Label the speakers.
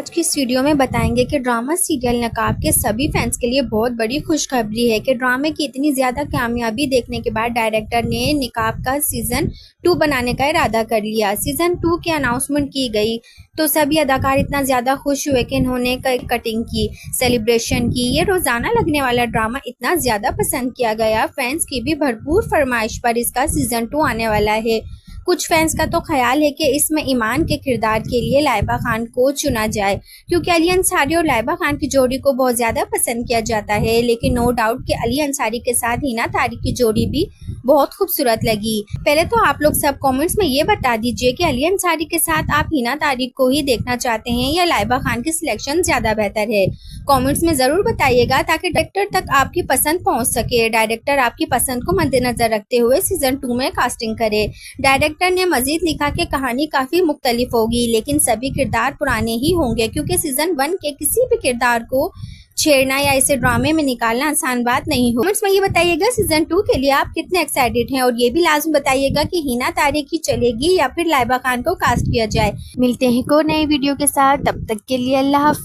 Speaker 1: आज की इस वीडियो में बताएंगे कि ड्रामा सीरियल नकाब के सभी फैंस के लिए बहुत बड़ी खुशखबरी है कि ड्रामे की इतनी ज़्यादा कामयाबी देखने के बाद डायरेक्टर ने नकाब का सीज़न 2 बनाने का इरादा कर लिया। सीज़न 2 की अनाउंसमेंट की गई तो सभी अदाकार इतना ज़्यादा खुश हुए कि इन्होंने कटिंग की, सेलिब्रेशन की। ये रोज़ाना लगने वाला ड्रामा इतना ज़्यादा पसंद किया गया, फैंस की भी भरपूर फरमाइश पर इसका सीज़न 2 आने वाला है। कुछ फैंस का तो ख्याल है कि इसमें ईमान के किरदार के लिए लाइबा खान को चुना जाए, क्योंकि अली अंसारी और लाइबा खान की जोड़ी को बहुत ज़्यादा पसंद किया जाता है। लेकिन नो डाउट कि अली अंसारी के साथ हिना तारिक की जोड़ी भी बहुत खूबसूरत लगी। पहले तो आप लोग सब कमेंट्स में ये बता दीजिए कि अली अंसारी के साथ आप हिना तारिक को ही देखना चाहते हैं या लाइबा खान की सिलेक्शन ज़्यादा बेहतर है। कमेंट्स में ज़रूर बताइएगा ताकि डायरेक्टर तक आपकी पसंद पहुंच सके। डायरेक्टर आपकी पसंद को मद्देनजर रखते हुए सीज़न 2 में कास्टिंग करे। डायरेक्टर ने मजीद लिखा कि कहानी काफ़ी मुख्तलिफ होगी, लेकिन सभी किरदार पुराने ही होंगे, क्योंकि सीज़न 1 के किसी भी किरदार को छेड़ना या इसे ड्रामे में निकालना आसान बात नहीं हो। कमेंट्स में ये बताइएगा सीज़न 2 के लिए आप कितने एक्साइटेड हैं, और ये भी लाजमी बताइएगा कि हिना तारिक ही चलेगी या फिर लाइबा खान को कास्ट किया जाए। मिलते हैं को नई वीडियो के साथ, तब तक के लिए अल्लाह हाफ़िज़।